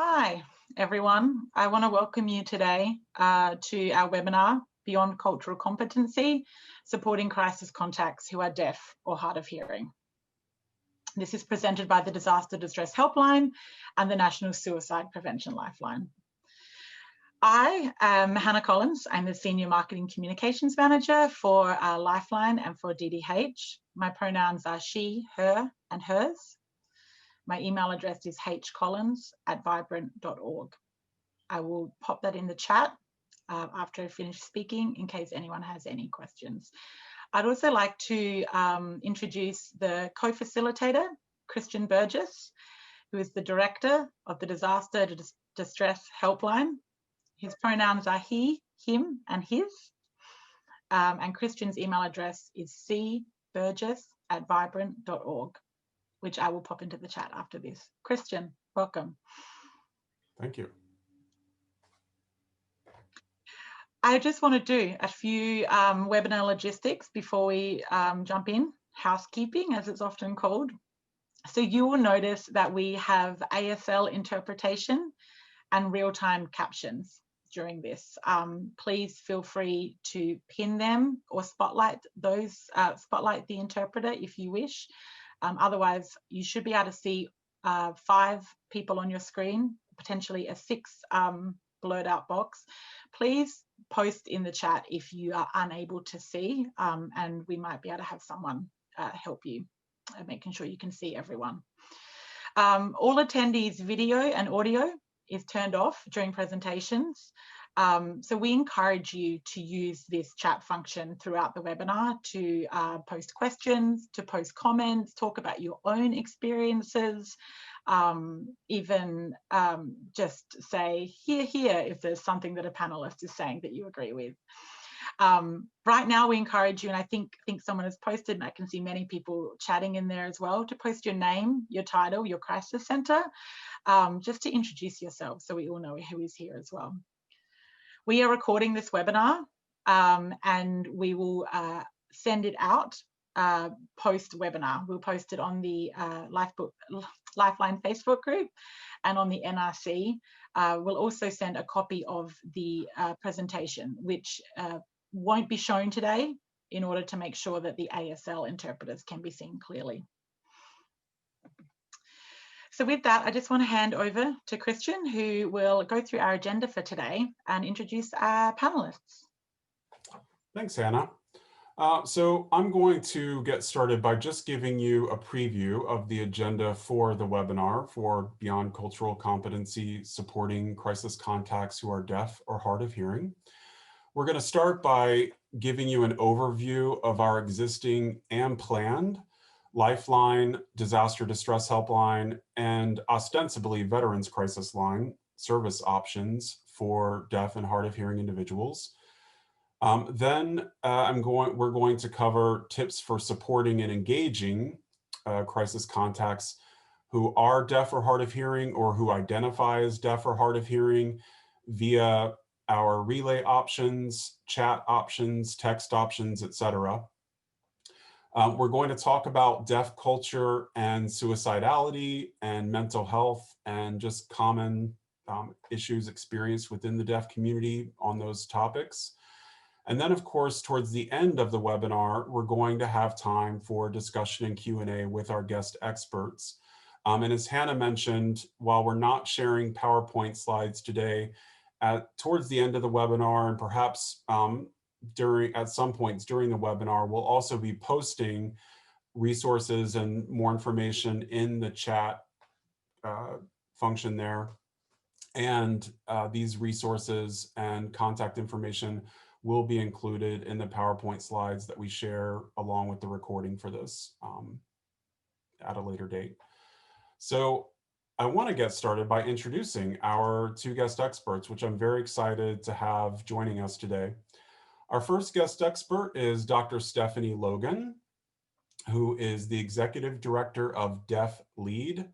Hi, everyone. I want to welcome you today to our webinar, Beyond Cultural Competency, Supporting Crisis Contacts Who Are Deaf or Hard of Hearing. This is presented by the Disaster Distress Helpline and the National Suicide Prevention Lifeline. I am Hannah Collins. I'm the Senior Marketing Communications Manager for Lifeline and for DDH. My pronouns are she, her, and hers. My email address is hcollins@vibrant.org. I will pop that in the chat after I finish speaking in case anyone has any questions. I'd also like to introduce the co-facilitator, Christian Burgess, who is the director of the Disaster Distress Helpline. His pronouns are he, him, and his. And Christian's email address is cburgess@vibrant.org, which I will pop into the chat after this. Christian, welcome. Thank you. I just want to do a few webinar logistics before we jump in, housekeeping as it's often called. So you will notice that we have ASL interpretation and real-time captions during this. Please feel free to pin them or spotlight those, spotlight the interpreter if you wish. Otherwise, you should be able to see 5 people on your screen, potentially a 6 blurred out box. Please post in the chat if you are unable to see, and we might be able to have someone help you, making sure you can see everyone. All attendees' video and audio is turned off during presentations. So we encourage you to use this chat function throughout the webinar to post questions, to post comments, talk about your own experiences, even just say here if there's something that a panelist is saying that you agree with. Right now we encourage you, and I think someone has posted, and I can see many people chatting in there as well, to post your name, your title, your crisis center, just to introduce yourself so we all know who is here as well. We are recording this webinar and we will send it out post-webinar. We'll post it on the Lifeline Facebook group and on the NRC. We'll also send a copy of the presentation, which won't be shown today in order to make sure that the ASL interpreters can be seen clearly. So with that, I just want to hand over to Christian, who will go through our agenda for today and introduce our panelists. Thanks, Hannah. So I'm going to get started by just giving you a preview of the agenda for the webinar for Beyond Cultural Competency, Supporting Crisis Contacts Who Are Deaf or Hard of Hearing. We're going to start by giving you an overview of our existing and planned Lifeline, Disaster Distress Helpline, and ostensibly Veterans Crisis Line service options for deaf and hard of hearing individuals. Then we're going to cover tips for supporting and engaging crisis contacts who are deaf or hard of hearing or who identify as deaf or hard of hearing via our relay options, chat options, text options, etc. We're going to talk about deaf culture and suicidality and mental health and just common issues experienced within the deaf community on those topics. And then, of course, towards the end of the webinar, we're going to have time for discussion and Q&A with our guest experts. And as Hannah mentioned, while we're not sharing PowerPoint slides today, towards the end of the webinar and perhaps at some points during the webinar, we'll also be posting resources and more information in the chat function there. And these resources and contact information will be included in the PowerPoint slides that we share along with the recording for this at a later date. So I want to get started by introducing our 2 guest experts, which I'm very excited to have joining us today. Our first guest expert is Dr. Stephanie Logan, who is the Executive Director of Deaf Lead,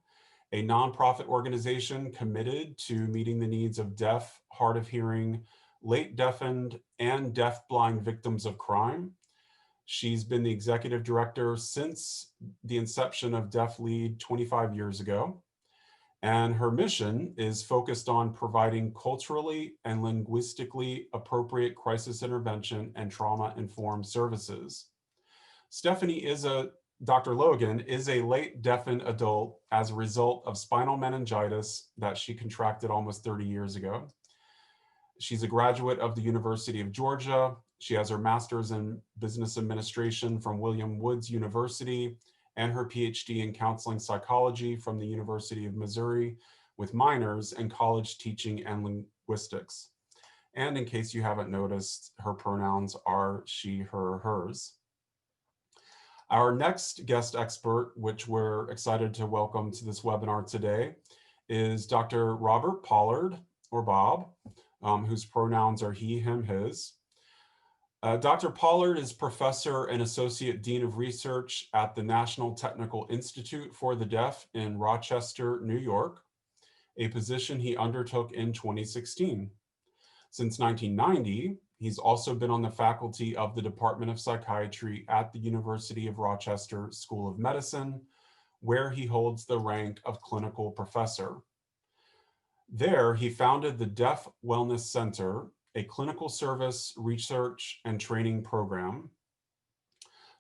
a nonprofit organization committed to meeting the needs of deaf, hard of hearing, late deafened, and deafblind victims of crime. She's been the Executive Director since the inception of Deaf Lead 25 years ago. And her mission is focused on providing culturally and linguistically appropriate crisis intervention and trauma-informed services. Stephanie is a Dr. Logan is a late deafened adult as a result of spinal meningitis that she contracted almost 30 years ago. She's a graduate of the University of Georgia. She has her master's in business administration from William Woods University and her PhD in counseling psychology from the University of Missouri with minors in college teaching and linguistics. And in case you haven't noticed, her pronouns are she, her, hers. Our next guest expert, which we're excited to welcome to this webinar today, is Dr. Robert Pollard, or Bob, whose pronouns are he, him, his. Dr. Pollard is professor and associate dean of research at the National Technical Institute for the Deaf in Rochester, New York, a position he undertook in 2016. Since 1990, he's also been on the faculty of the Department of Psychiatry at the University of Rochester School of Medicine, where he holds the rank of clinical professor. There, he founded the Deaf Wellness Center, a clinical service, research, and training program.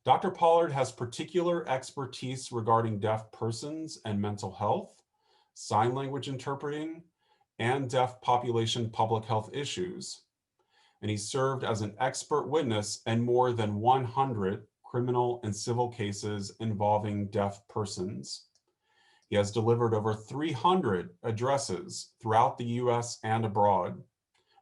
Dr. Pollard has particular expertise regarding deaf persons and mental health, sign language interpreting, and deaf population public health issues. And he served as an expert witness in more than 100 criminal and civil cases involving deaf persons. He has delivered over 300 addresses throughout the US and abroad,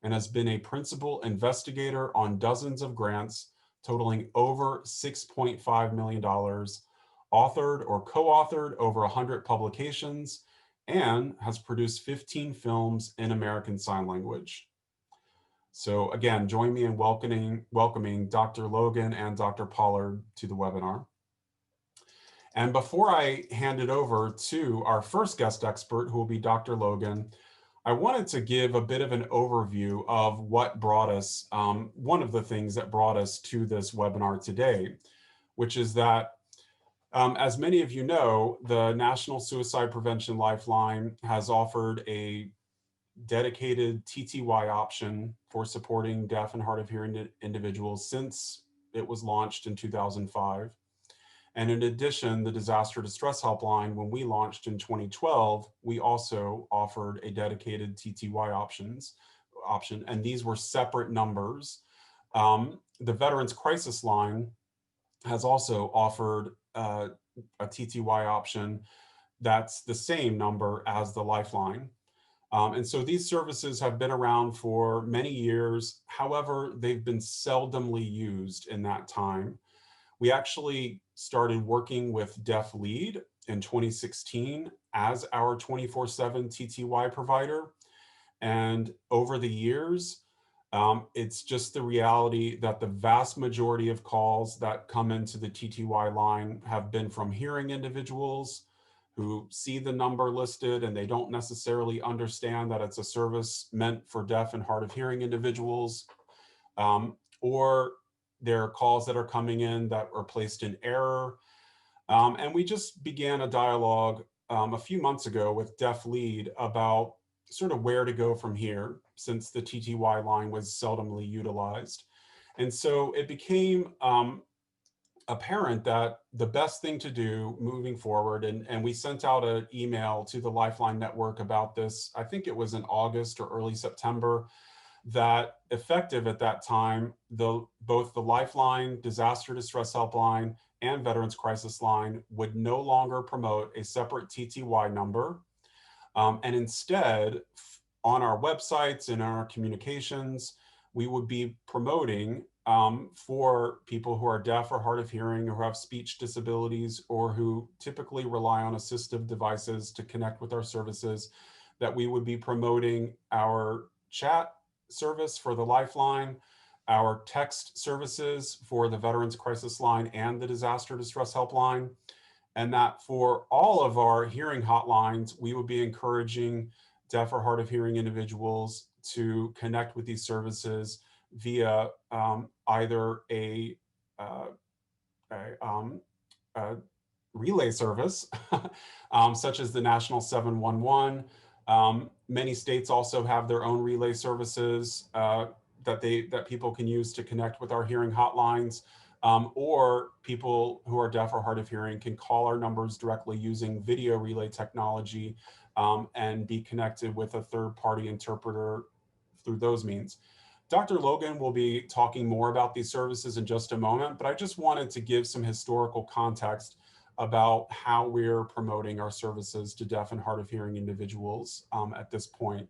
and has been a principal investigator on dozens of grants totaling over $6.5 million, authored or co-authored over 100 publications, and has produced 15 films in American Sign Language. So again, join me in welcoming Dr. Logan and Dr. Pollard to the webinar. And before I hand it over to our first guest expert, who will be Dr. Logan, I wanted to give a bit of an overview of what brought us, one of the things that brought us to this webinar today, which is that, as many of you know, the National Suicide Prevention Lifeline has offered a dedicated TTY option for supporting deaf and hard of hearing individuals since it was launched in 2005. And in addition, the Disaster Distress Helpline, when we launched in 2012, we also offered a dedicated TTY option, and these were separate numbers. The Veterans Crisis Line has also offered a TTY option that's the same number as the Lifeline. And so these services have been around for many years. However, they've been seldomly used in that time. We actually started working with Deaf Lead in 2016 as our 24/7 TTY provider. And over the years, it's just the reality that the vast majority of calls that come into the TTY line have been from hearing individuals who see the number listed and they don't necessarily understand that it's a service meant for deaf and hard of hearing individuals, or there are calls that are coming in that are placed in error. And we just began a dialogue a few months ago with Deaf Lead about sort of where to go from here, since the TTY line was seldomly utilized. And so it became apparent that the best thing to do moving forward, and we sent out an email to the Lifeline Network about this, I think it was in August or early September, that effective at that time, both the Lifeline, Disaster Distress Helpline, and Veterans Crisis Line would no longer promote a separate TTY number. And instead, on our websites and our communications, we would be promoting for people who are deaf or hard of hearing, or who have speech disabilities, or who typically rely on assistive devices to connect with our services, that we would be promoting our chat service for the Lifeline, our text services for the Veterans Crisis Line and the Disaster Distress Helpline, and that for all of our hearing hotlines, we would be encouraging deaf or hard of hearing individuals to connect with these services via either a relay service, such as the National 711. Many states also have their own relay services that people can use to connect with our hearing hotlines. Or people who are deaf or hard of hearing can call our numbers directly using video relay technology and be connected with a third-party interpreter through those means. Dr. Logan will be talking more about these services in just a moment, but I just wanted to give some historical context about how we're promoting our services to deaf and hard of hearing individuals at this point.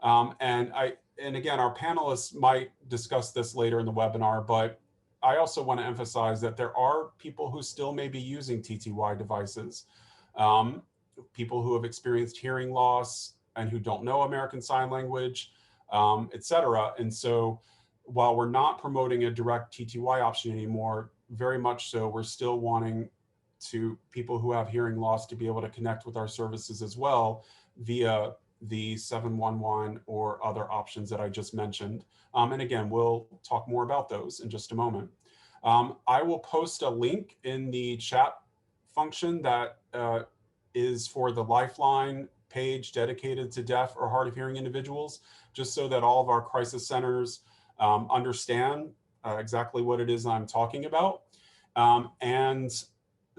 And again, our panelists might discuss this later in the webinar, but I also want to emphasize that there are people who still may be using TTY devices, people who have experienced hearing loss and who don't know American Sign Language, et cetera. And so while we're not promoting a direct TTY option anymore, very much so, we're still wanting people who have hearing loss to be able to connect with our services as well via the 711 or other options that I just mentioned. And again, we'll talk more about those in just a moment. I will post a link in the chat function that is for the Lifeline page dedicated to deaf or hard of hearing individuals, just so that all of our crisis centers understand exactly what it is I'm talking about. And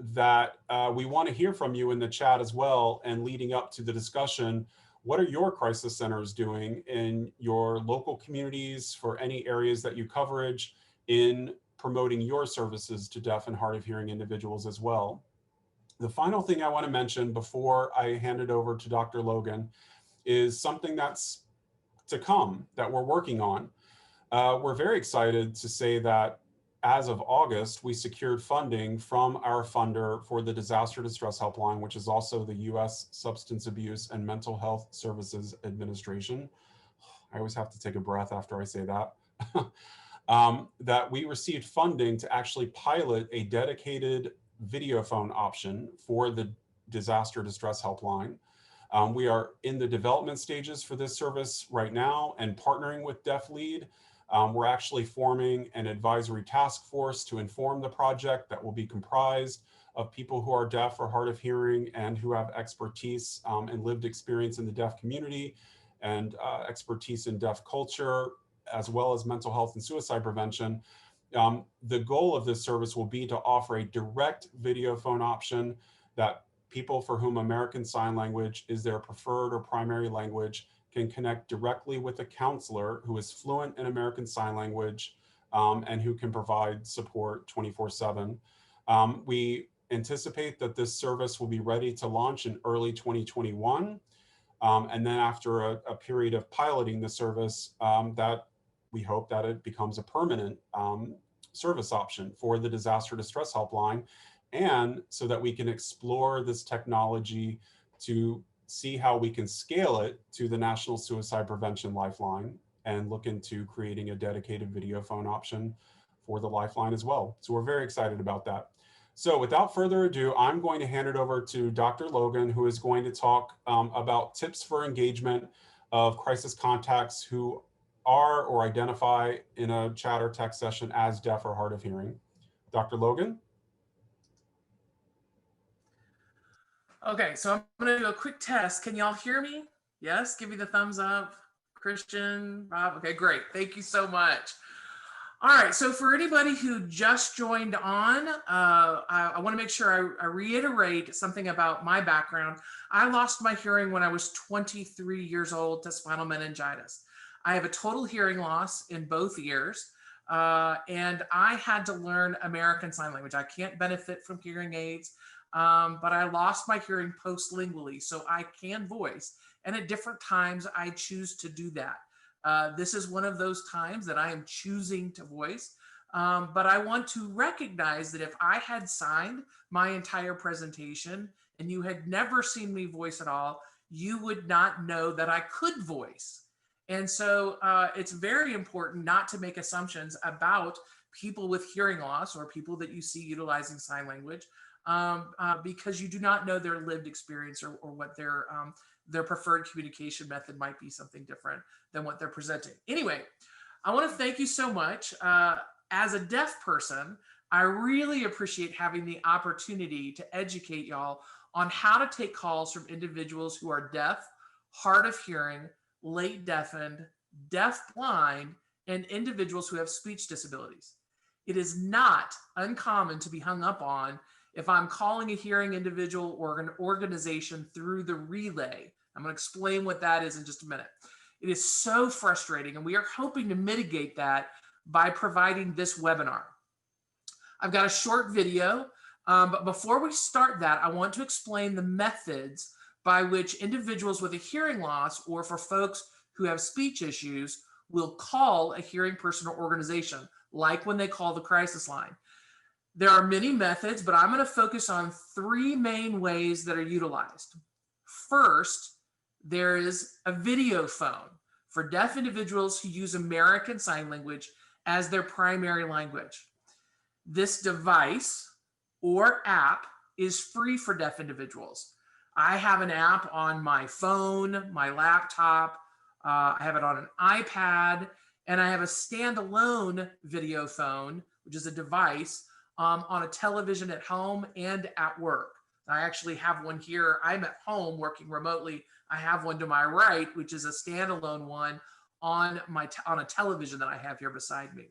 that we want to hear from you in the chat as well. And leading up to the discussion, what are your crisis centers doing in your local communities for any areas that you coverage in promoting your services to deaf and hard of hearing individuals as well? The final thing I want to mention before I hand it over to Dr. Logan is something that's to come that we're working on. We're very excited to say that as of August, we secured funding from our funder for the Disaster Distress Helpline, which is also the U.S. Substance Abuse and Mental Health Services Administration. I always have to take a breath after I say that. That we received funding to actually pilot a dedicated video phone option for the Disaster Distress Helpline. We are in the development stages for this service right now and partnering with DeafLead. We're actually forming an advisory task force to inform the project that will be comprised of people who are deaf or hard of hearing and who have expertise and lived experience in the deaf community and expertise in deaf culture, as well as mental health and suicide prevention. The goal of this service will be to offer a direct video phone option that people for whom American Sign Language is their preferred or primary language can connect directly with a counselor who is fluent in American Sign Language and who can provide support 24/7. We anticipate that this service will be ready to launch in early 2021. And then after a period of piloting the service, that we hope that it becomes a permanent service option for the Disaster Distress Helpline, and so that we can explore this technology to see how we can scale it to the National Suicide Prevention Lifeline and look into creating a dedicated video phone option for the Lifeline as well. So we're very excited about that. So without further ado, I'm going to hand it over to Dr. Logan, who is going to talk about tips for engagement of crisis contacts who are or identify in a chat or text session as deaf or hard of hearing. Dr. Logan? Okay, so I'm gonna do a quick test. Can y'all hear me? Yes, give me the thumbs up. Christian, Rob, okay, great. Thank you so much. All right, so for anybody who just joined on, I wanna make sure I reiterate something about my background. I lost my hearing when I was 23 years old to spinal meningitis. I have a total hearing loss in both ears, and I had to learn American Sign Language. I can't benefit from hearing aids. But I lost my hearing post-lingually, so I can voice. And at different times, I choose to do that. This is one of those times that I am choosing to voice. But I want to recognize that if I had signed my entire presentation and you had never seen me voice at all, you would not know that I could voice. And so it's very important not to make assumptions about people with hearing loss or people that you see utilizing sign language. Because you do not know their lived experience or what their preferred communication method might be something different than what they're presenting. Anyway, I want to thank you so much. As a deaf person, I really appreciate having the opportunity to educate y'all on how to take calls from individuals who are deaf, hard of hearing, late deafened, deaf blind, and individuals who have speech disabilities. It is not uncommon to be hung up on if I'm calling a hearing individual or an organization through the relay. I'm going to explain what that is in just a minute. It is so frustrating, and we are hoping to mitigate that by providing this webinar. I've got a short video, but before we start that, I want to explain the methods by which individuals with a hearing loss, or for folks who have speech issues, will call a hearing person or organization, like when they call the crisis line. There are many methods, but I'm going to focus on 3 main ways that are utilized. First, there is a video phone for deaf individuals who use American Sign Language as their primary language. This device or app is free for deaf individuals. I have an app on my phone, my laptop, I have it on an iPad, and I have a standalone video phone, which is a device on a television at home and at work. I actually have one here. I'm at home working remotely. I have one to my right, which is a standalone one on a television that I have here beside me.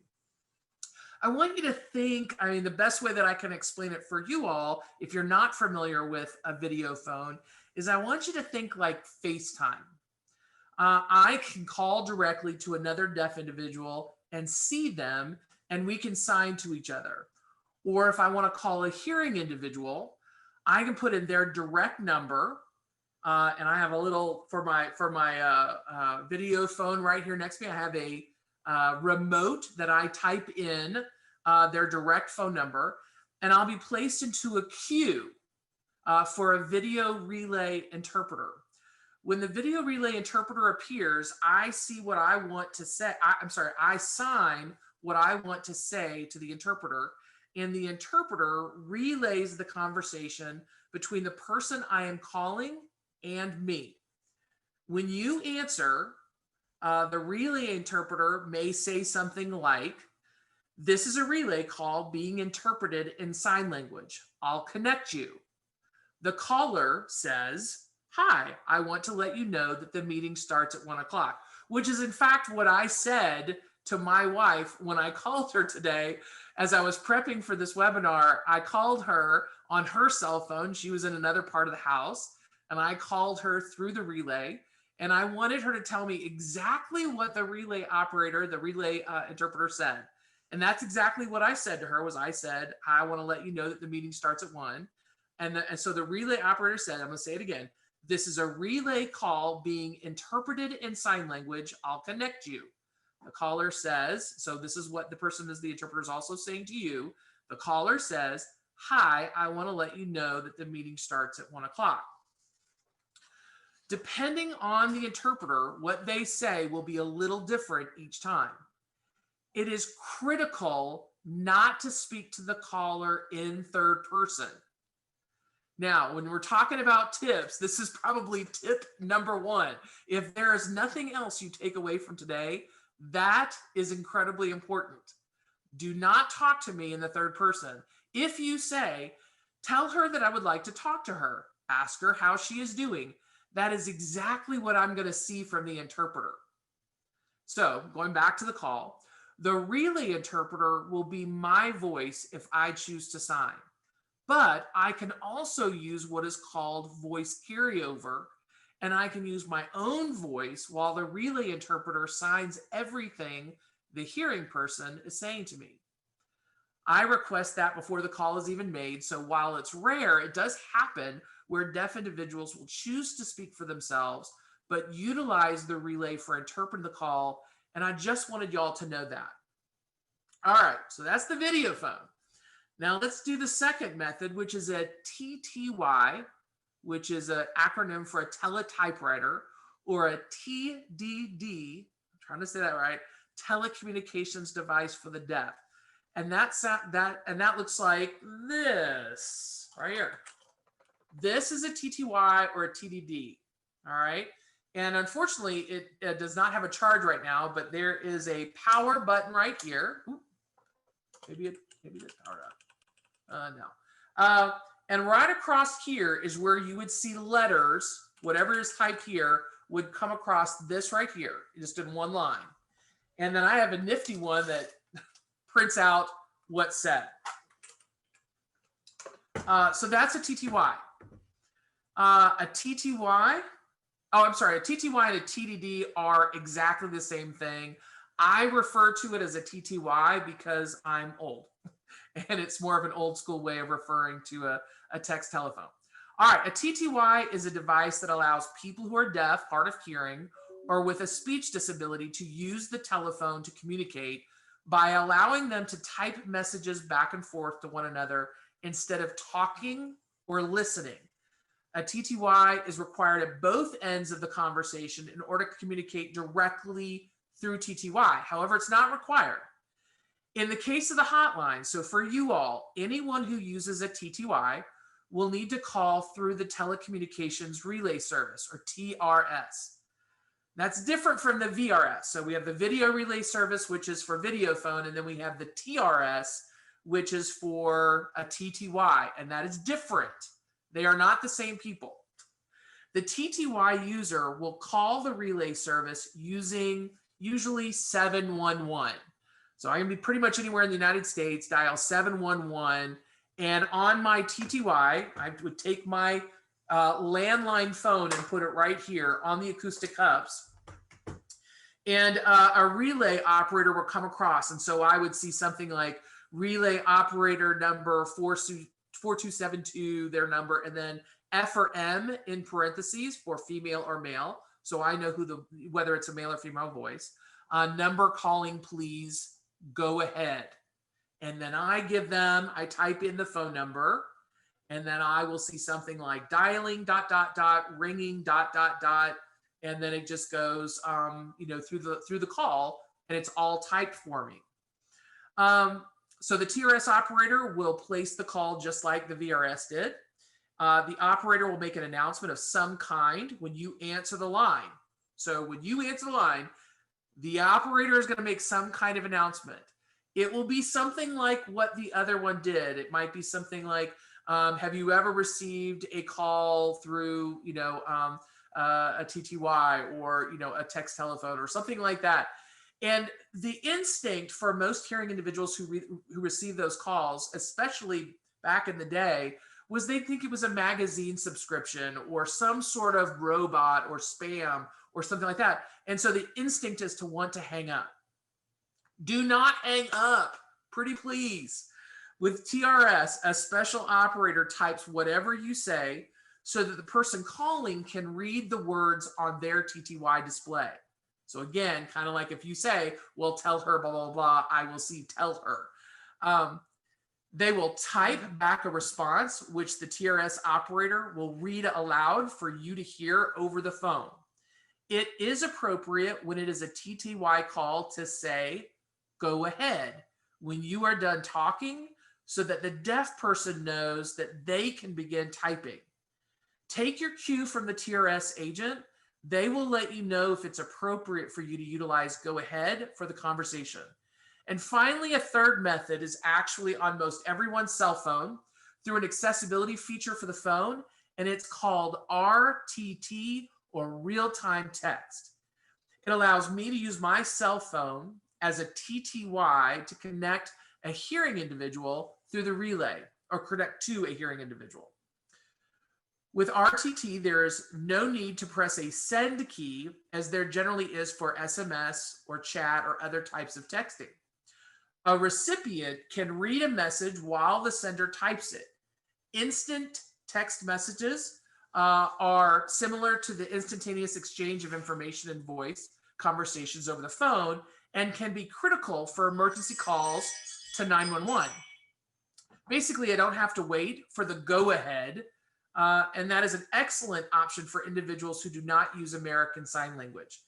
I want you to think, I mean, the best way that I can explain it for you all, if you're not familiar with a video phone, is I want you to think like FaceTime. I can call directly to another deaf individual and see them, and we can sign to each other. Or if I want to call a hearing individual, I can put in their direct number, and I have a little, for my video phone right here next to me, I have a remote that I type in their direct phone number, and I'll be placed into a queue for a video relay interpreter. When the video relay interpreter appears, I see what I want to say. I sign what I want to say to the interpreter, and the interpreter relays the conversation between the person I am calling and me. When you answer, the relay interpreter may say something like, "This is a relay call being interpreted in sign language. I'll connect you." The caller says, "Hi, I want to let you know that the meeting starts at 1 o'clock, which is in fact what I said to my wife when I called her today. As I was prepping for this webinar, I called her on her cell phone. She was in another part of the house, and I called her through the relay. And I wanted her to tell me exactly what the relay operator, the relay interpreter said. And that's exactly what I said to her. Was I said, "I want to let you know that the meeting starts at 1. And so the relay operator said, I'm going to say it again, "This is a relay call being interpreted in sign language. I'll connect you." The caller says, so this is what the person is, the interpreter is also saying to you. The caller says, "Hi, I want to let you know that the meeting starts at 1 o'clock. Depending on the interpreter, what they say will be a little different each time. It is critical not to speak to the caller in third person. Now, when we're talking about tips, this is probably tip number 1. If there is nothing else you take away from today, that is incredibly important. Do not talk to me in the third person. If you say, "Tell her that I would like to talk to her," ask her how she is doing. That is exactly what I'm going to see from the interpreter. So going back to the call, the relay interpreter will be my voice if I choose to sign. But I can also use what is called voice carryover, and I can use my own voice while the relay interpreter signs everything the hearing person is saying to me. I request that before the call is even made, so while it's rare, it does happen where deaf individuals will choose to speak for themselves, but utilize the relay for interpreting the call, and I just wanted y'all to know that. All right, so that's the video phone. Now let's do the second method, which is a TTY, which is an acronym for a teletypewriter, or a TDD, I'm trying to say that right, telecommunications device for the deaf. And that looks like this right here. This is a TTY or a TDD, all right? And unfortunately, it does not have a charge right now, but there is a power button right here. Maybe maybe that's powered up. No. And right across here is where you would see letters, whatever is typed here would come across this right here, just in one line. And then I have a nifty one that prints out what's said. So that's a TTY. A TTY, a TTY and a TDD are exactly the same thing. I refer to it as a TTY because I'm old and it's more of an old school way of referring to a text telephone. All right, a TTY is a device that allows people who are deaf, hard of hearing, or with a speech disability to use the telephone to communicate by allowing them to type messages back and forth to one another instead of talking or listening. A TTY is required at both ends of the conversation in order to communicate directly through TTY. However, it's not required. In the case of the hotline, so for you all, anyone who uses a TTY will need to call through the Telecommunications Relay Service, or TRS. That's different from the VRS. So we have the Video Relay Service, which is for video phone, and then we have the TRS, which is for a TTY, and that is different. They are not the same people. The TTY user will call the relay service using usually 711. So I can be pretty much anywhere in the United States, dial 711, and on my TTY, I would take my landline phone and put it right here on the acoustic hubs. And a relay operator will come across. And so I would see something like relay operator number 4272, their number, and then F or M in parentheses for female or male. So I know whether it's a male or female voice. Number calling, please, go ahead. And then I type in the phone number, and then I will see something like dialing ... ringing ... and then it just goes through the call, and it's all typed for me. So the TRS operator will place the call just like the VRS did. The operator will make an announcement of some kind when you answer the line. So when you answer the line, the operator is going to make some kind of announcement. It will be something like what the other one did. It might be something like, have you ever received a call through, a TTY or, a text telephone or something like that. And the instinct for most hearing individuals who receive those calls, especially back in the day, was they think it was a magazine subscription or some sort of robot or spam or something like that. And so the instinct is to want to hang up. Do not hang up, pretty please. With TRS, a special operator types whatever you say so that the person calling can read the words on their TTY display. So again, kind of like if you say, well, tell her, blah, blah, blah, I will see, tell her. They will type back a response, which the TRS operator will read aloud for you to hear over the phone. It is appropriate when it is a TTY call to say, go ahead, when you are done talking, so that the deaf person knows that they can begin typing. Take your cue from the TRS agent. They will let you know if it's appropriate for you to utilize go ahead for the conversation. And finally, a third method is actually on most everyone's cell phone through an accessibility feature for the phone, and it's called RTT, or real-time text. It allows me to use my cell phone as a TTY to connect a hearing individual through the relay, or connect to a hearing individual. With RTT, there is no need to press a send key, as there generally is for SMS or chat or other types of texting. A recipient can read a message while the sender types it. Instant text messages are similar to the instantaneous exchange of information and voice conversations over the phone, and can be critical for emergency calls to 911. Basically, I don't have to wait for the go ahead. And that is an excellent option for individuals who do not use American Sign Language.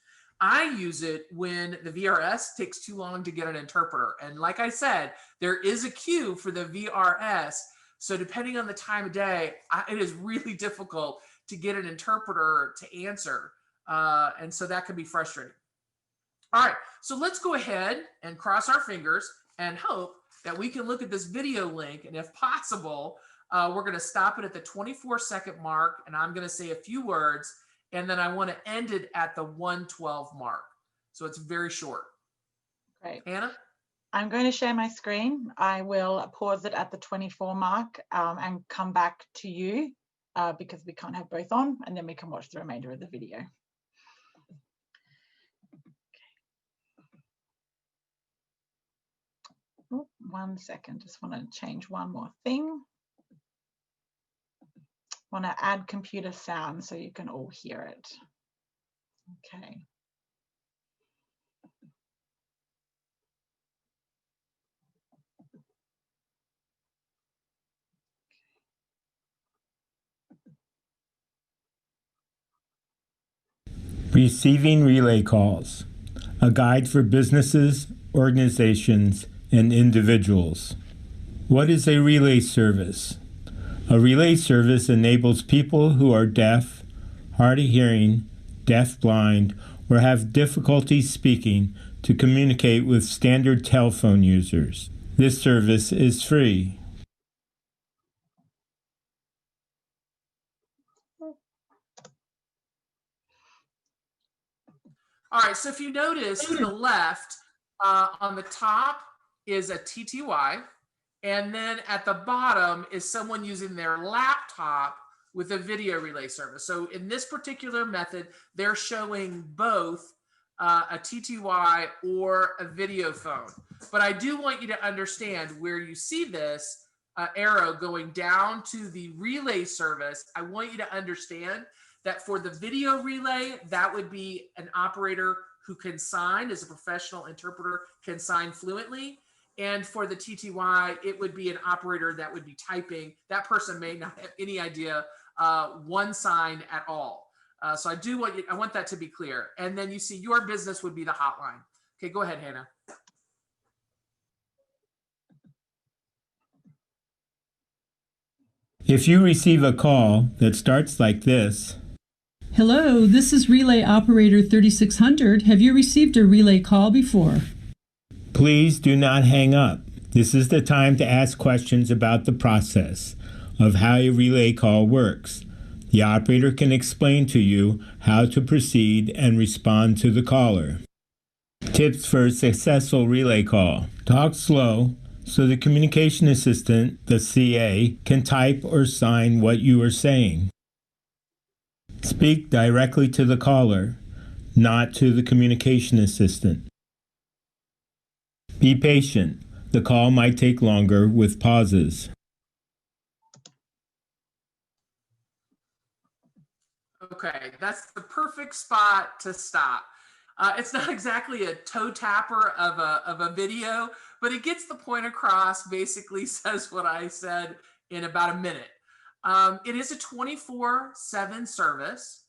I use it when the VRS takes too long to get an interpreter. And like I said, there is a queue for the VRS. So depending on the time of day, it is really difficult to get an interpreter to answer. And so that can be frustrating. All right, so let's go ahead and cross our fingers and hope that we can look at this video link, and if possible, we're going to stop it at the 24-second mark, and I'm going to say a few words, and then I want to end it at the 1:12 mark. So it's very short. Great. Hannah? I'm going to share my screen. I will pause it at the 24 mark and come back to you because we can't have both on, and then we can watch the remainder of the video. Oh, 1 second, just want to change one more thing. Want to add computer sound so you can all hear it. Okay. Receiving relay calls, a guide for businesses, organizations, and individuals. What is a relay service? A relay service enables people who are deaf, hard of hearing, deaf-blind, or have difficulty speaking to communicate with standard telephone users. This service is free. All right, so if you notice to the left, on the top is a TTY, and then at the bottom is someone using their laptop with a video relay service. So in this particular method, they're showing both a TTY or a video phone. But I do want you to understand where you see this arrow going down to the relay service. I want you to understand that for the video relay, that would be an operator who can sign, as a professional interpreter, can sign fluently. And for the TTY, it would be an operator that would be typing. That person may not have any idea one sign at all. So I want that to be clear. And then you see your business would be the hotline. Okay, go ahead, Hannah. If you receive a call that starts like this, Hello, this is Relay Operator 3600. Have you received a relay call before? please do not hang up. This is the time to ask questions about the process of how a relay call works. The operator can explain to you how to proceed and respond to the caller. Tips for a successful relay call. Talk slow so the communication assistant, the CA, can type or sign what you are saying. Speak directly to the caller, not to the communication assistant. Be patient. The call might take longer with pauses. Okay, that's the perfect spot to stop. It's not exactly a toe tapper of a video, but it gets the point across, basically says what I said in about a minute. It is a 24/7 service.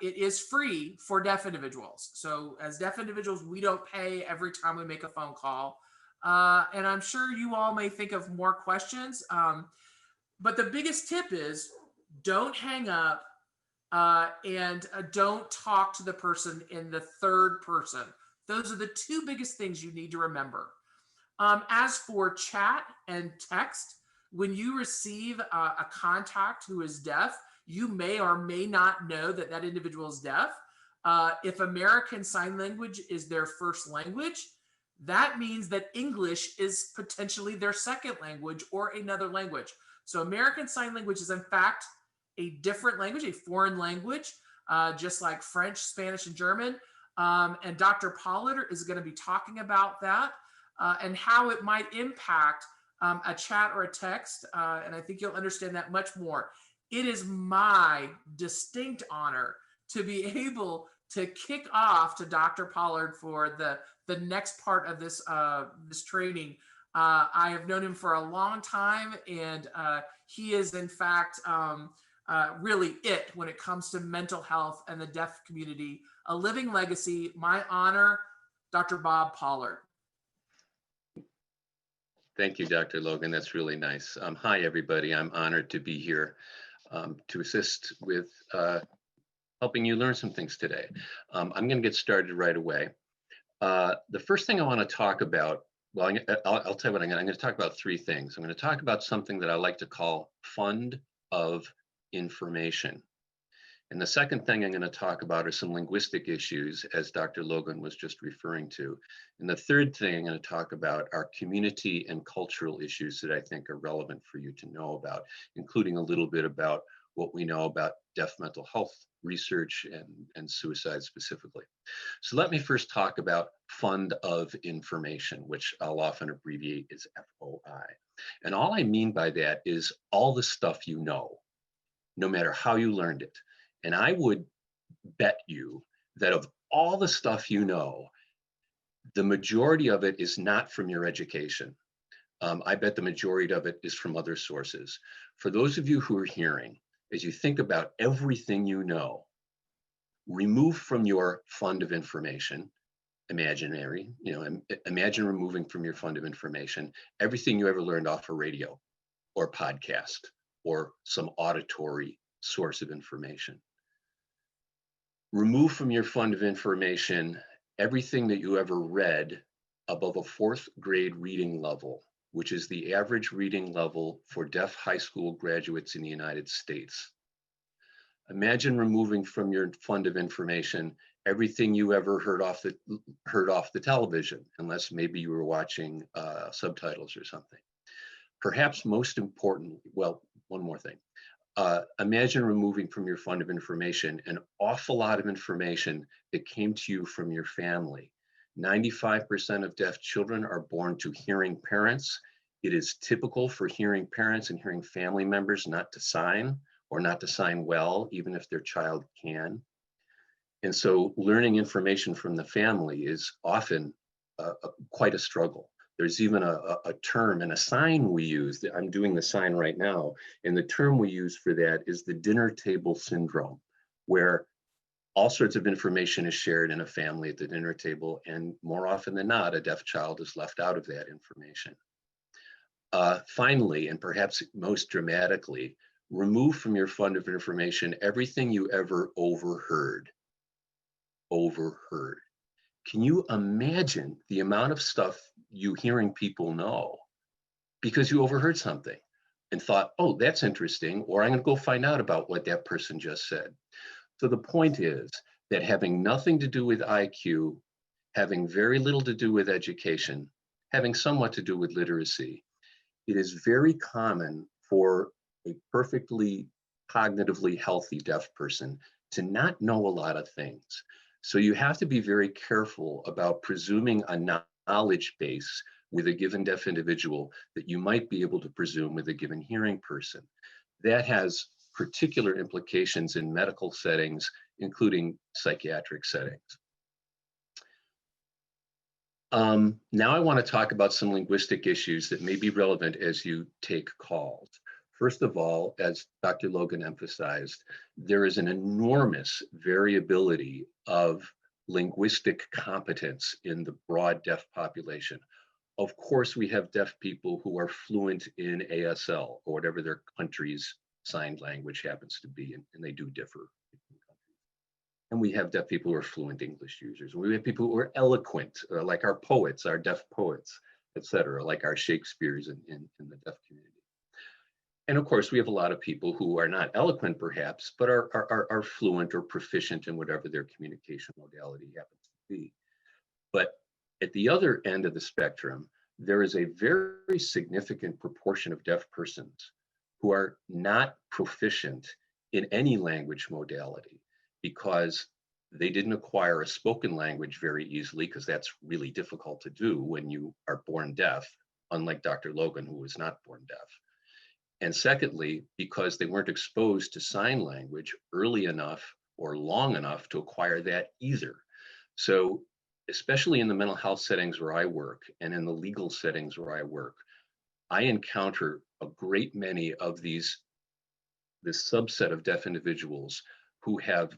It is free for deaf individuals. So as deaf individuals, we don't pay every time we make a phone call. And I'm sure you all may think of more questions. But the biggest tip is don't hang up and don't talk to the person in the third person. Those are the two biggest things you need to remember. As for chat and text, when you receive a contact who is deaf, you may or may not know that that individual is deaf. If American Sign Language is their first language, that means that English is potentially their second language or another language. So American Sign Language is in fact a different language, a foreign language, just like French, Spanish, and German. And Dr. Pollard is going to be talking about that and how it might impact a chat or a text. And I think you'll understand that much more. It is my distinct honor to be able to kick off to Dr. Pollard for the next part of this, this training. I have known him for a long time, and he is in fact really it when it comes to mental health and the deaf community. A living legacy. My honor, Dr. Bob Pollard. Thank you, Dr. Logan. That's really nice. Hi, everybody. I'm honored to be here to assist with helping you learn some things today. I'm going to get started right away. The first thing I want to talk about well, I'll tell you what, I'm going to talk about three things. I'm going to talk about something that I like to call fund of information. And the second thing I'm going to talk about are some linguistic issues, as Dr. Logan was just referring to. And the third thing I'm going to talk about are community and cultural issues that I think are relevant for you to know about, including a little bit about what we know about deaf mental health research and suicide specifically. So let me first talk about fund of information, which I'll often abbreviate as FOI. And all I mean by that is all the stuff you know, no matter how you learned it. And I would bet you that of all the stuff you know, the majority of it is not from your education. I bet the majority of it is from other sources. For those of you who are hearing, as you think about everything you know, remove from your fund of information, imaginary, imagine removing from your fund of information everything you ever learned off a radio or podcast or some auditory source of information. Remove from your fund of information everything that you ever read above a 4th grade reading level, which is the average reading level for deaf high school graduates in the United States. Imagine removing from your fund of information everything you ever heard off the television, unless maybe you were watching subtitles or something. Perhaps most importantly, well, one more thing. Imagine removing from your fund of information an awful lot of information that came to you from your family. 95% of deaf children are born to hearing parents. It is typical for hearing parents and hearing family members not to sign or not to sign well, even if their child can. And so learning information from the family is often quite a struggle. There's even a term and a sign we use. I'm doing the sign right now. And the term we use for that is the dinner table syndrome, where all sorts of information is shared in a family at the dinner table. And more often than not, a deaf child is left out of that information. Finally, and perhaps most dramatically, remove from your fund of information everything you ever overheard. Can you imagine the amount of stuff you hearing people know because you overheard something and thought, oh, that's interesting, or I'm going to go find out about what that person just said. So the point is that having nothing to do with IQ, having very little to do with education, having somewhat to do with literacy, it is very common for a perfectly cognitively healthy deaf person to not know a lot of things. So you have to be very careful about presuming a knowledge base with a given deaf individual that you might be able to presume with a given hearing person. That has particular implications in medical settings, including psychiatric settings. Now I want to talk about some linguistic issues that may be relevant as you take calls. First of all, as Dr. Logan emphasized, there is an enormous variability of linguistic competence in the broad deaf population. Of course, we have deaf people who are fluent in ASL or whatever their country's signed language happens to be, and they do differ. And we have deaf people who are fluent English users. We have people who are eloquent, like our poets, our deaf poets, et cetera, like our Shakespeare's in the deaf community. And of course, we have a lot of people who are not eloquent, perhaps, but are fluent or proficient in whatever their communication modality happens to be. But at the other end of the spectrum, there is a very significant proportion of deaf persons who are not proficient in any language modality because they didn't acquire a spoken language very easily, because that's really difficult to do when you are born deaf, unlike Dr. Logan, who was not born deaf. And secondly, because they weren't exposed to sign language early enough or long enough to acquire that either. So especially in the mental health settings where I work and in the legal settings where I work, I encounter a great many of this subset of deaf individuals who have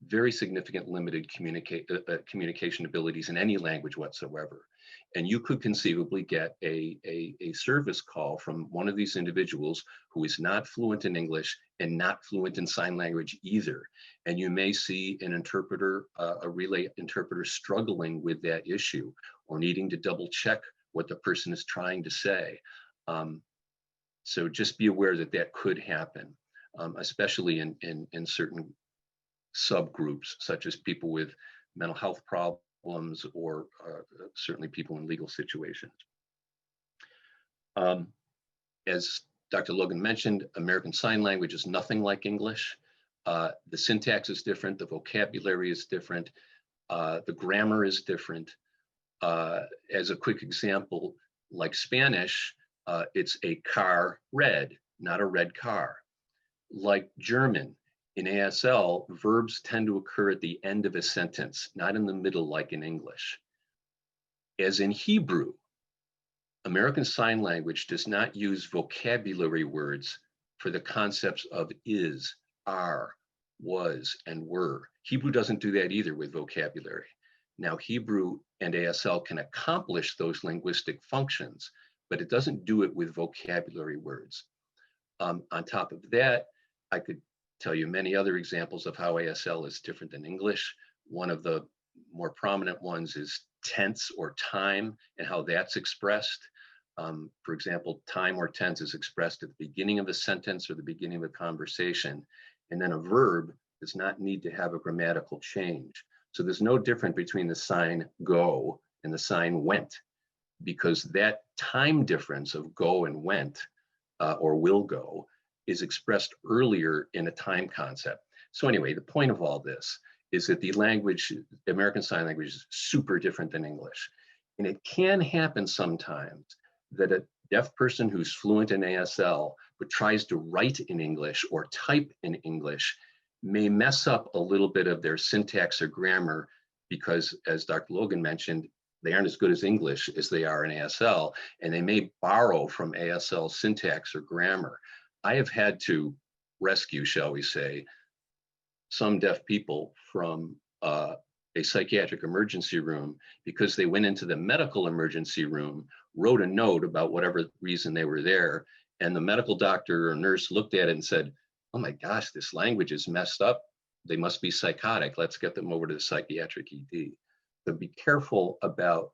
very significant limited communication abilities in any language whatsoever. And you could conceivably get a service call from one of these individuals who is not fluent in English and not fluent in sign language either. And you may see an interpreter, a relay interpreter, struggling with that issue, or needing to double check what the person is trying to say. So just be aware that that could happen, especially in certain subgroups, such as people with mental health problems or certainly people in legal situations. As Dr. Logan mentioned, American Sign Language is nothing like English. The syntax is different, the vocabulary is different, the grammar is different. As a quick example, like Spanish, it's a car red, not a red car. Like German, in ASL, verbs tend to occur at the end of a sentence, not in the middle like in English. As in Hebrew, American Sign Language does not use vocabulary words for the concepts of is, are, was, and were. Hebrew doesn't do that either with vocabulary. Now, Hebrew and ASL can accomplish those linguistic functions, but it doesn't do it with vocabulary words. On top of that, I could tell you many other examples of how ASL is different than English. One of the more prominent ones is tense or time and how that's expressed. For example, time or tense is expressed at the beginning of a sentence or the beginning of a conversation. And then a verb does not need to have a grammatical change. So there's no difference between the sign go and the sign went, because that time difference of go and went or will go is expressed earlier in a time concept. So anyway, the point of all this is that the language, the American Sign Language, is super different than English. And it can happen sometimes that a deaf person who's fluent in ASL but tries to write in English or type in English may mess up a little bit of their syntax or grammar because, as Dr. Logan mentioned, they aren't as good as English as they are in ASL, and they may borrow from ASL syntax or grammar. I have had to rescue, shall we say, some deaf people from a psychiatric emergency room because they went into the medical emergency room, wrote a note about whatever reason they were there, and the medical doctor or nurse looked at it and said, "Oh my gosh, this language is messed up. They must be psychotic. Let's get them over to the psychiatric ED." So be careful about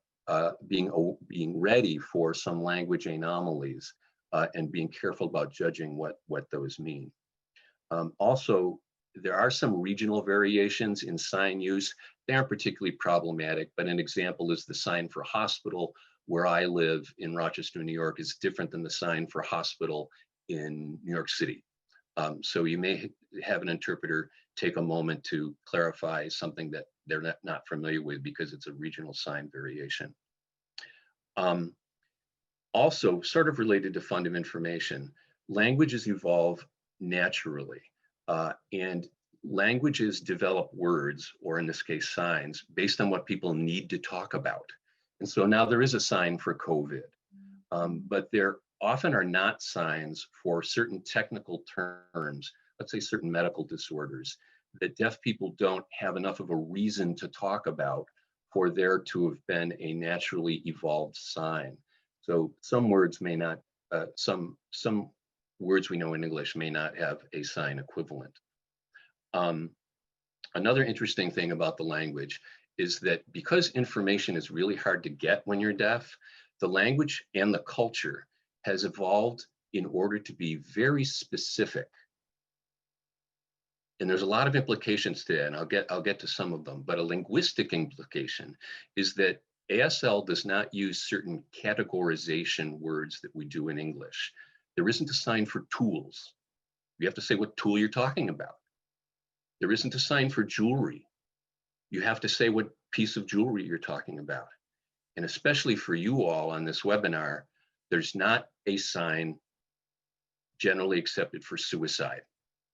being ready for some language anomalies and being careful about judging what those mean. Also, there are some regional variations in sign use. They aren't particularly problematic, but an example is the sign for hospital where I live in Rochester, New York, is different than the sign for hospital in New York City. So you may have an interpreter take a moment to clarify something that they're not familiar with because it's a regional sign variation. Also, sort of related to fund of information, languages evolve naturally, and languages develop words, or in this case, signs, based on what people need to talk about. And so now there is a sign for COVID, but there often are not signs for certain technical terms, let's say certain medical disorders, that deaf people don't have enough of a reason to talk about for there to have been a naturally evolved sign. So some words may not, some words we know in English may not have a sign equivalent. Another interesting thing about the language is that because information is really hard to get when you're deaf, the language and the culture has evolved in order to be very specific. And there's a lot of implications to that, and I'll get to some of them, but a linguistic implication is that ASL does not use certain categorization words that we do in English. There isn't a sign for tools. You have to say what tool you're talking about. There isn't a sign for jewelry. You have to say what piece of jewelry you're talking about. And especially for you all on this webinar, there's not a sign generally accepted for suicide.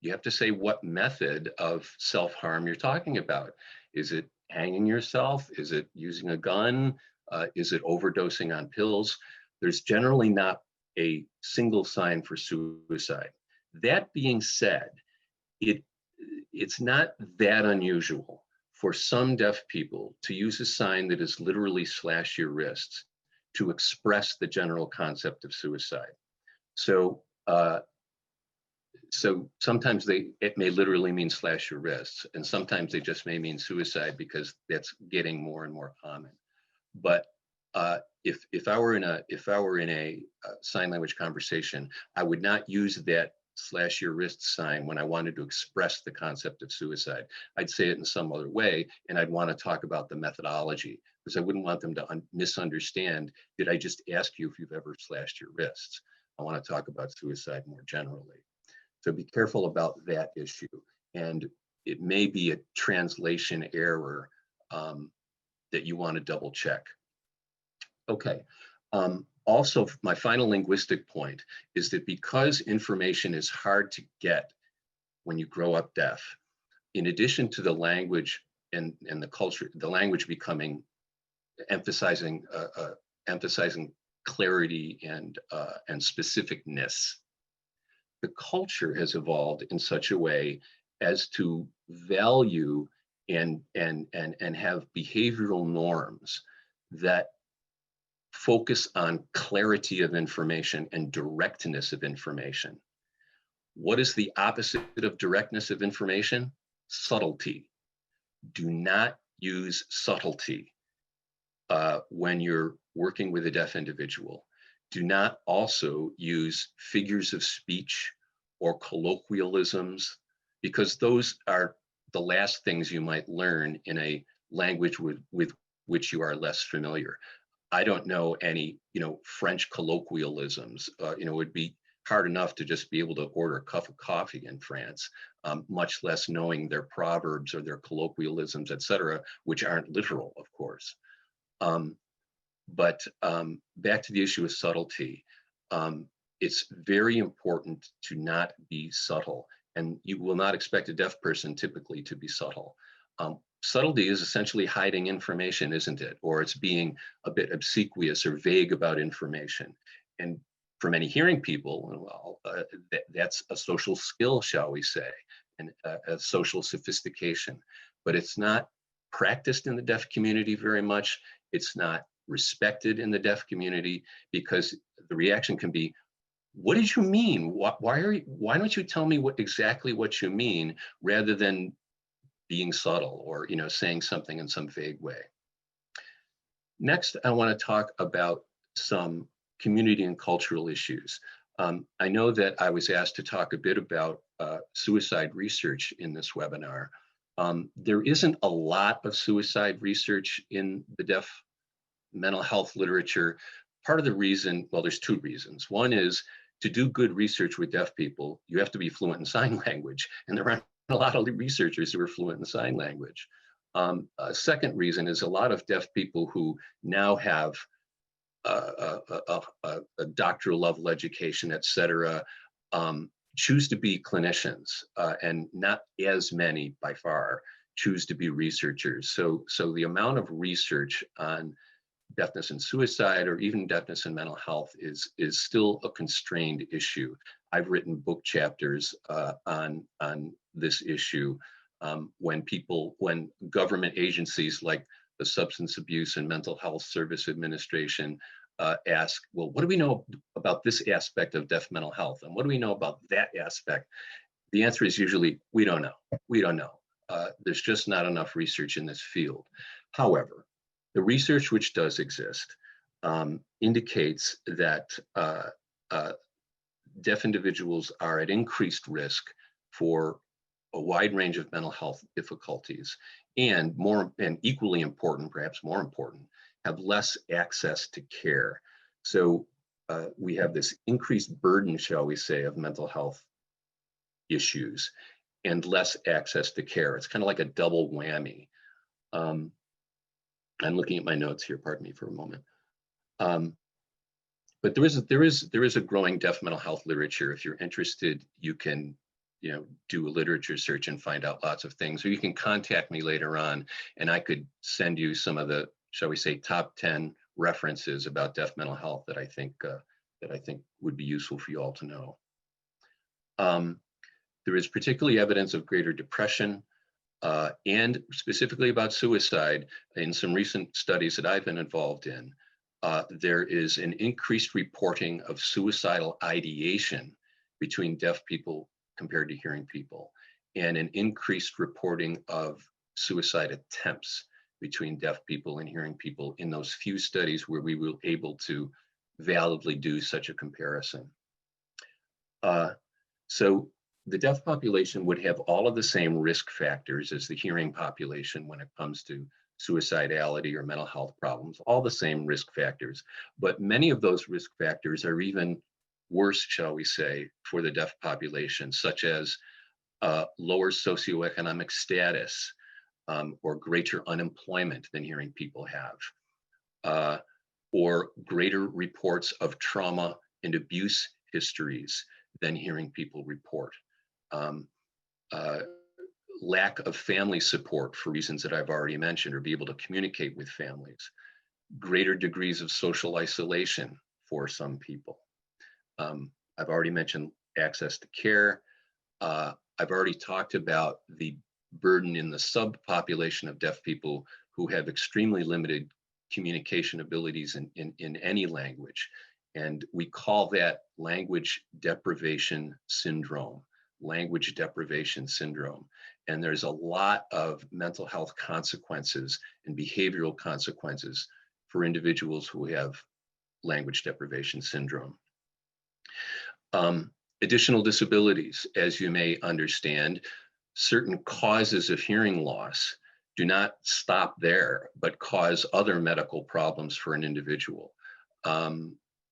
You have to say what method of self-harm you're talking about. Is it hanging yourself? Is it using a gun? Is it overdosing on pills? There's generally not a single sign for suicide. That being said, it's not that unusual for some deaf people to use a sign that is literally slash your wrists to express the general concept of suicide. So sometimes it may literally mean slash your wrists, and sometimes they just may mean suicide because that's getting more and more common. But If I were in a sign language conversation, I would not use that slash your wrist sign when I wanted to express the concept of suicide. I'd say it in some other way, and I'd want to talk about the methodology, because I wouldn't want them to misunderstand, did I just ask you if you've ever slashed your wrists? I want to talk about suicide more generally. So be careful about that issue. And it may be a translation error that you want to double check. Okay. Also, my final linguistic point is that because information is hard to get when you grow up deaf, in addition to the language and the culture, the language becoming emphasizing clarity and specificness, the culture has evolved in such a way as to value and have behavioral norms that focus on clarity of information and directness of information. What is the opposite of directness of information? Subtlety. Do not use subtlety when you're working with a deaf individual. Do not also use figures of speech or colloquialisms, because those are the last things you might learn in a language with which you are less familiar. I don't know any, French colloquialisms. It would be hard enough to just be able to order a cup of coffee in France, much less knowing their proverbs or their colloquialisms, et cetera, which aren't literal, of course. But back to the issue of subtlety. It's very important to not be subtle, and you will not expect a deaf person typically to be subtle. Subtlety is essentially hiding information, isn't it? Or it's being a bit obsequious or vague about information. And for many hearing people, well, that's a social skill, shall we say, and a social sophistication. But it's not practiced in the deaf community very much. It's not respected in the deaf community, because the reaction can be, what did you mean? Why don't you tell me exactly what you mean, rather than being subtle or saying something in some vague way. Next, I want to talk about some community and cultural issues. I know that I was asked to talk a bit about suicide research in this webinar. There isn't a lot of suicide research in the deaf mental health literature. Part of the reason, well, there's two reasons. One is, to do good research with deaf people, you have to be fluent in sign language, and there aren't a lot of researchers who are fluent in sign language. A second reason is, a lot of deaf people who now have a doctoral level education, et cetera, choose to be clinicians, and not as many by far choose to be researchers. So the amount of research on deafness and suicide, or even deafness and mental health, is still a constrained issue. I've written book chapters on this issue when government agencies like the Substance Abuse and Mental Health Service Administration ask, well, what do we know about this aspect of deaf mental health, and what do we know about that aspect? The answer is usually, we don't know. We don't know. There's just not enough research in this field. However, the research which does exist indicates that deaf individuals are at increased risk for a wide range of mental health difficulties, and equally important, perhaps more important, have less access to care. So we have this increased burden, shall we say, of mental health issues and less access to care. It's kind of like a double whammy. I'm looking at my notes here, pardon me for a moment. But there is a growing deaf mental health literature. If you're interested, you can do a literature search and find out lots of things, or you can contact me later on and I could send you some of the, shall we say, top 10 references about deaf mental health that I think would be useful for you all to know. There is particularly evidence of greater depression and specifically about suicide in some recent studies that I've been involved in. There is an increased reporting of suicidal ideation between deaf people compared to hearing people, and an increased reporting of suicide attempts between deaf people and hearing people in those few studies where we were able to validly do such a comparison. So the deaf population would have all of the same risk factors as the hearing population when it comes to suicidality or mental health problems, all the same risk factors. But many of those risk factors are even worse, shall we say, for the deaf population, such as lower socioeconomic status or greater unemployment than hearing people have, or greater reports of trauma and abuse histories than hearing people report. Lack of family support for reasons that I've already mentioned, or be able to communicate with families. Greater degrees of social isolation for some people. I've already mentioned access to care. I've already talked about the burden in the subpopulation of deaf people who have extremely limited communication abilities in any language. And we call that language deprivation syndrome. Language deprivation syndrome. And there's a lot of mental health consequences and behavioral consequences for individuals who have language deprivation syndrome. Additional disabilities, as you may understand, certain causes of hearing loss do not stop there, but cause other medical problems for an individual.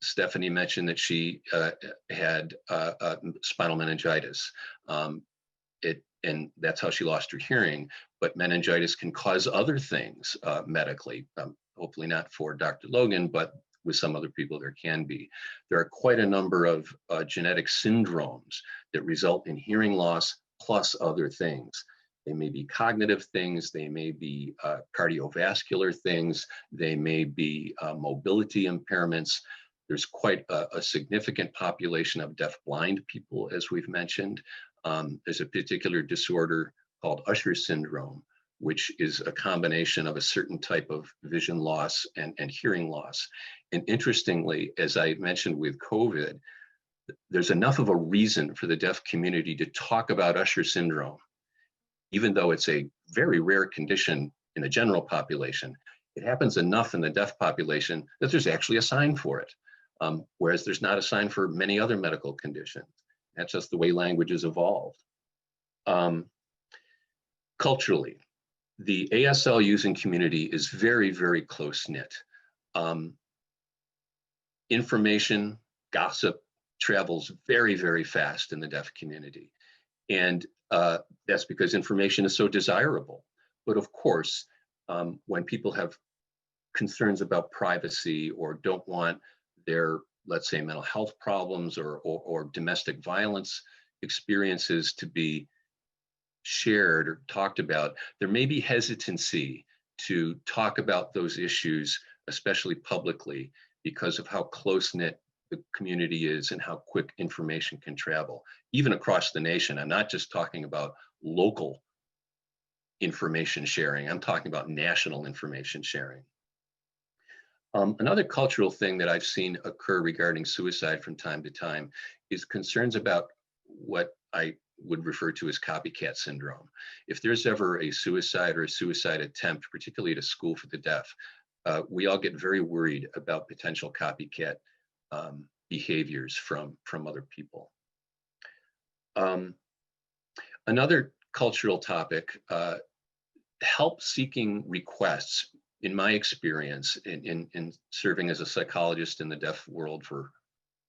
Stephanie mentioned that she had spinal meningitis, and that's how she lost her hearing. But meningitis can cause other things medically, hopefully not for Dr. Logan, but with some other people there can be. There are quite a number of genetic syndromes that result in hearing loss plus other things. They may be cognitive things, they may be cardiovascular things, they may be mobility impairments. There's quite a significant population of deaf-blind people, as we've mentioned. There's a particular disorder called Usher syndrome, which is a combination of a certain type of vision loss and hearing loss. And interestingly, as I mentioned with COVID, there's enough of a reason for the deaf community to talk about Usher syndrome, even though it's a very rare condition in the general population. It happens enough in the deaf population that there's actually a sign for it. Whereas there's not a sign for many other medical conditions. That's just the way language has evolved. Culturally, the ASL using community is very, very close-knit. Information, gossip travels very, very fast in the deaf community. And that's because information is so desirable. But of course, when people have concerns about privacy or don't want their, let's say, mental health problems or domestic violence experiences to be shared or talked about, there may be hesitancy to talk about those issues, especially publicly, because of how close-knit the community is and how quick information can travel, even across the nation. I'm not just talking about local information sharing, I'm talking about national information sharing. Another cultural thing that I've seen occur regarding suicide from time to time is concerns about what I would refer to as copycat syndrome. If there's ever a suicide or a suicide attempt, particularly at a school for the deaf, we all get very worried about potential copycat behaviors from other people. Another cultural topic, help-seeking requests. In my experience, in serving as a psychologist in the deaf world for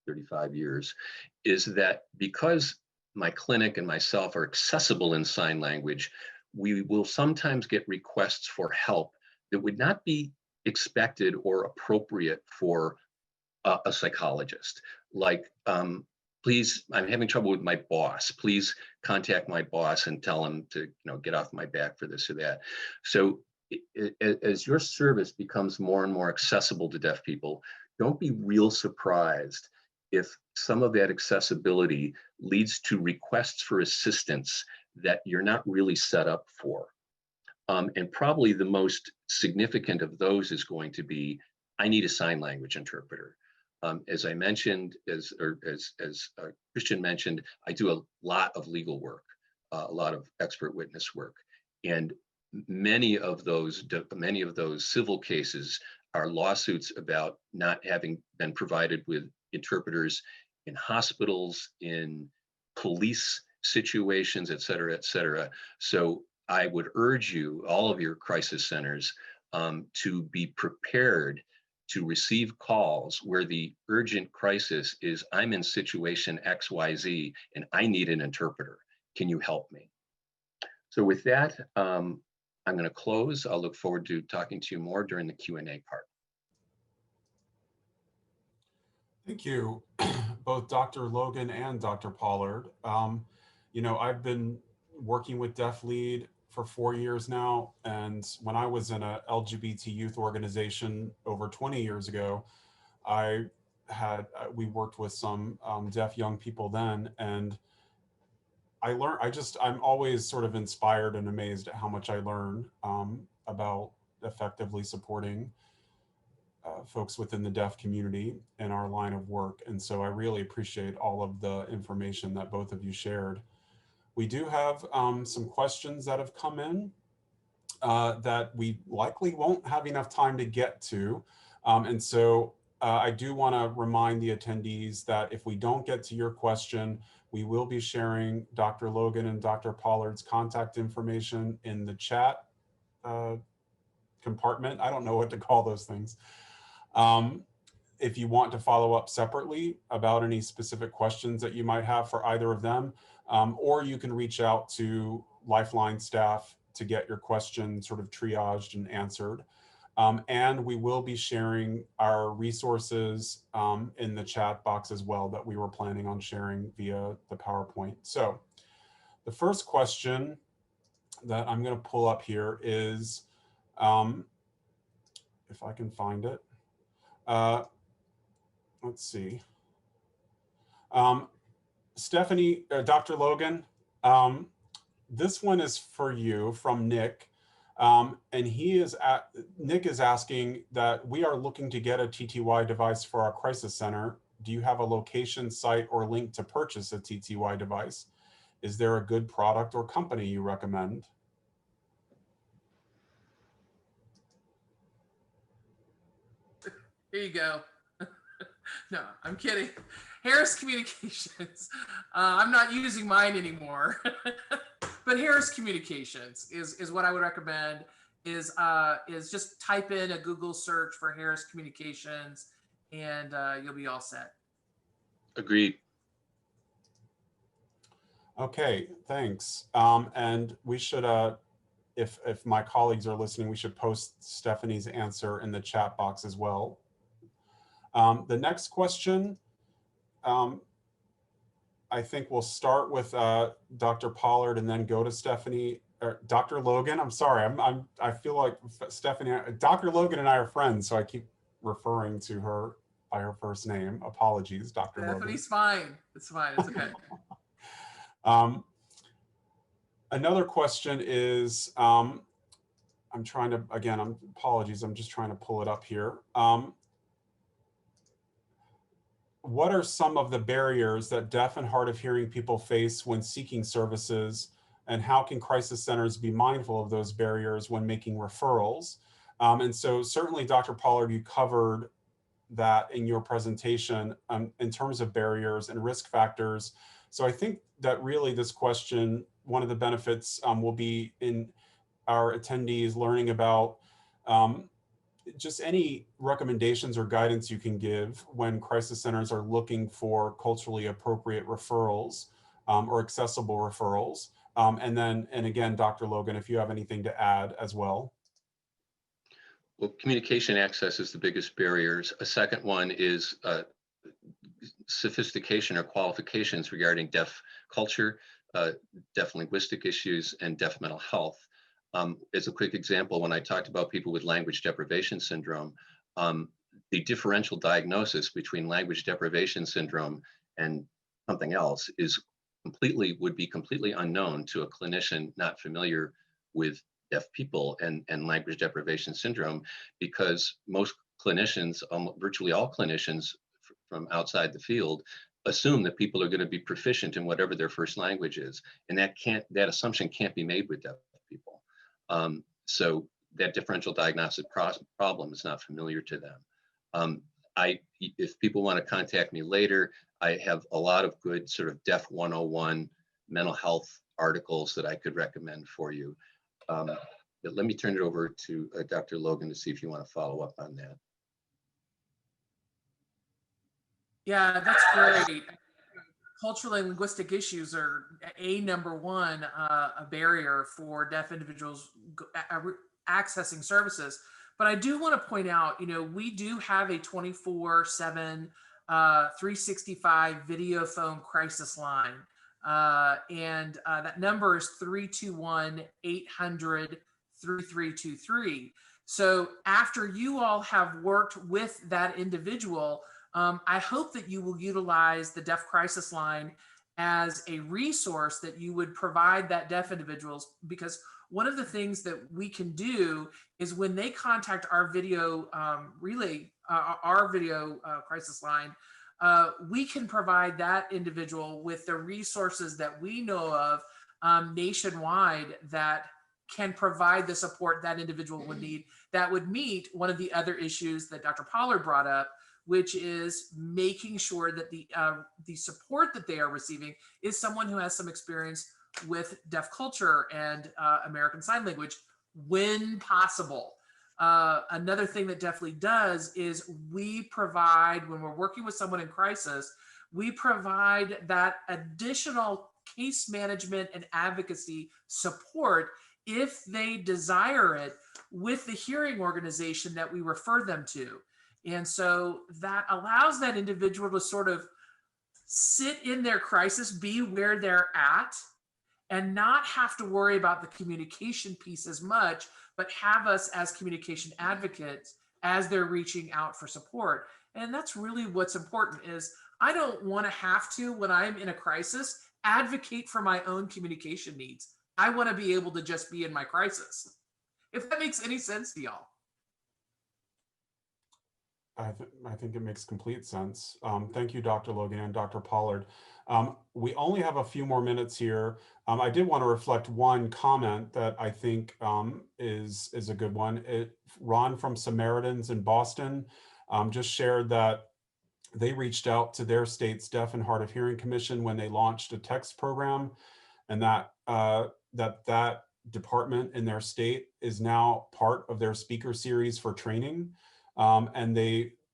35 years, is that because my clinic and myself are accessible in sign language, we will sometimes get requests for help that would not be expected or appropriate for a psychologist. Like, please, I'm having trouble with my boss. Please contact my boss and tell him to, get off my back for this or that. So as your service becomes more and more accessible to deaf people, don't be real surprised if some of that accessibility leads to requests for assistance that you're not really set up for. And probably the most significant of those is going to be, I need a sign language interpreter. As I mentioned, as Christian mentioned, I do a lot of legal work, a lot of expert witness work. And many of those civil cases are lawsuits about not having been provided with interpreters in hospitals, in police situations, et cetera, et cetera. So I would urge you, all of your crisis centers, to be prepared to receive calls where the urgent crisis is, I'm in situation XYZ and I need an interpreter. Can you help me? So with that, I'm going to close. I'll look forward to talking to you more during the Q&A part. Thank you, both Dr. Logan and Dr. Pollard. You know, I've been working with Deaf Lead for 4 years now, and when I was in a LGBT youth organization over 20 years ago, we worked with some deaf young people then, and I'm always sort of inspired and amazed at how much I learn about effectively supporting folks within the deaf community in our line of work. And so I really appreciate all of the information that both of you shared. We do have some questions that have come in that we likely won't have enough time to get to. And so I do want to remind the attendees that if we don't get to your question, we will be sharing Dr. Logan and Dr. Pollard's contact information in the chat compartment. I don't know what to call those things. If you want to follow up separately about any specific questions that you might have for either of them, or you can reach out to Lifeline staff to get your question sort of triaged and answered. And we will be sharing our resources in the chat box as well that we were planning on sharing via the PowerPoint. So the first question that I'm going to pull up here is, if I can find it. Let's see. Stephanie, Dr. Logan, this one is for you from Nick. And Nick is asking that we are looking to get a TTY device for our crisis center. Do you have a location, site, or link to purchase a TTY device? Is there a good product or company you recommend? Here you go. No, I'm kidding. Harris Communications. I'm not using mine anymore. But Harris Communications is what I would recommend. Is just type in a Google search for Harris Communications, and you'll be all set. Agreed. Okay, thanks. And we should, if my colleagues are listening, we should post Stephanie's answer in the chat box as well. The next question, I think we'll start with Dr. Pollard and then go to Stephanie, or Dr. Logan. I'm sorry, I feel like Stephanie, Dr. Logan and I are friends, so I keep referring to her by her first name. Apologies, Dr. Logan. Stephanie's fine. It's fine. It's okay. Another question is, apologies, I'm just trying to pull it up here. What are some of the barriers that deaf and hard of hearing people face when seeking services, and how can crisis centers be mindful of those barriers when making referrals? And so certainly, Dr. Pollard, you covered that in your presentation in terms of barriers and risk factors. So I think that really this question, one of the benefits will be in our attendees learning about just any recommendations or guidance you can give when crisis centers are looking for culturally appropriate referrals or accessible referrals. And again, Dr. Logan, if you have anything to add as well. Well, communication access is the biggest barriers. A second one is sophistication or qualifications regarding deaf culture, deaf linguistic issues, and deaf mental health. As a quick example, when I talked about people with language deprivation syndrome, the differential diagnosis between language deprivation syndrome and something else would be completely unknown to a clinician not familiar with deaf people and language deprivation syndrome, because most clinicians, virtually all clinicians from outside the field, assume that people are going to be proficient in whatever their first language is, and that assumption can't be made with deaf people. So that differential diagnostic problem is not familiar to them. If people want to contact me later, I have a lot of good sort of Deaf 101 mental health articles that I could recommend for you. But let me turn it over to Dr. Logan to see if you want to follow up on that. Yeah, that's great. Cultural and linguistic issues are number one, a barrier for deaf individuals accessing services. But I do want to point out, we do have a 24/7, 365 video phone crisis line. And that number is 321-800-3323. So after you all have worked with that individual, I hope that you will utilize the Deaf Crisis Line as a resource that you would provide that deaf individuals, because one of the things that we can do is when they contact our video relay, our video crisis line, we can provide that individual with the resources that we know of nationwide that can provide the support that individual would need, that would meet one of the other issues that Dr. Pollard brought up, which is making sure that the support that they are receiving is someone who has some experience with deaf culture and American Sign Language when possible. Another thing that Deafly does is we provide, when we're working with someone in crisis, we provide that additional case management and advocacy support if they desire it with the hearing organization that we refer them to. And so that allows that individual to sort of sit in their crisis, be where they're at, and not have to worry about the communication piece as much, but have us as communication advocates as they're reaching out for support. And that's really what's important. Is I don't want to have to, when I'm in a crisis, advocate for my own communication needs. I want to be able to just be in my crisis. If that makes any sense to y'all. I think it makes complete sense. Thank you, Dr. Logan and Dr. Pollard. We only have a few more minutes here. I did want to reflect one comment that I think is a good one. Ron from Samaritans in Boston just shared that they reached out to their state's Deaf and Hard of Hearing Commission when they launched a text program, and that that department in their state is now part of their speaker series for training. And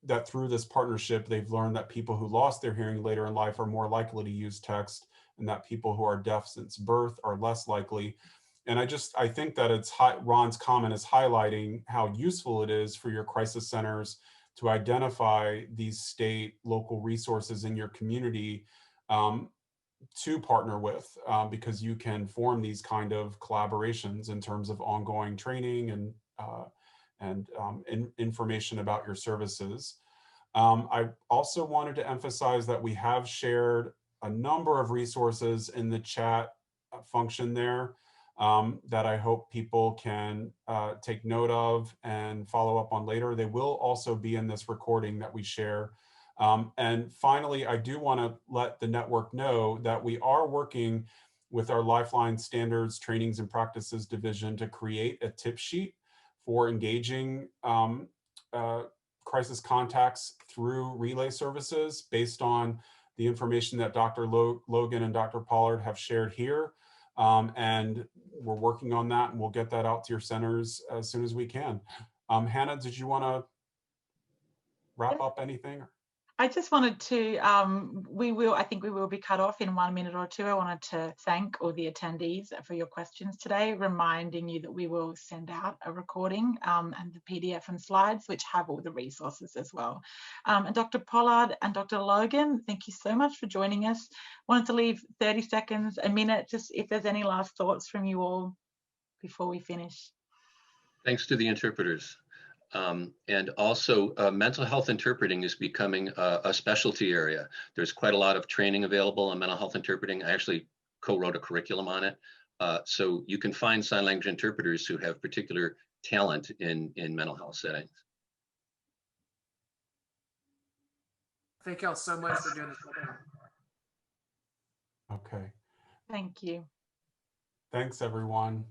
that through this partnership, they've learned that people who lost their hearing later in life are more likely to use text, and that people who are deaf since birth are less likely. And I think that Ron's comment is highlighting how useful it is for your crisis centers to identify these state local resources in your community to partner with, because you can form these kind of collaborations in terms of ongoing training and information about your services. I also wanted to emphasize that we have shared a number of resources in the chat function there that I hope people can take note of and follow up on later. They will also be in this recording that we share. And finally, I do want to let the network know that we are working with our Lifeline Standards Trainings and Practices Division to create a tip sheet for engaging crisis contacts through relay services based on the information that Dr. Logan and Dr. Pollard have shared here. And we're working on that, and we'll get that out to your centers as soon as we can. Hannah, did you want to wrap up anything? I just wanted to, I think we will be cut off in 1 minute or two. I wanted to thank all the attendees for your questions today, reminding you that we will send out a recording and the PDF and slides, which have all the resources as well. And Dr. Pollard and Dr. Logan, thank you so much for joining us. Wanted to leave 30 seconds, a minute, just if there's any last thoughts from you all before we finish. Thanks to the interpreters. And also mental health interpreting is becoming a specialty area. There's quite a lot of training available on mental health interpreting. I actually co-wrote a curriculum on it. So you can find sign language interpreters who have particular talent in mental health settings. Thank y'all so much for doing this. Okay. Thank you. Thanks, everyone.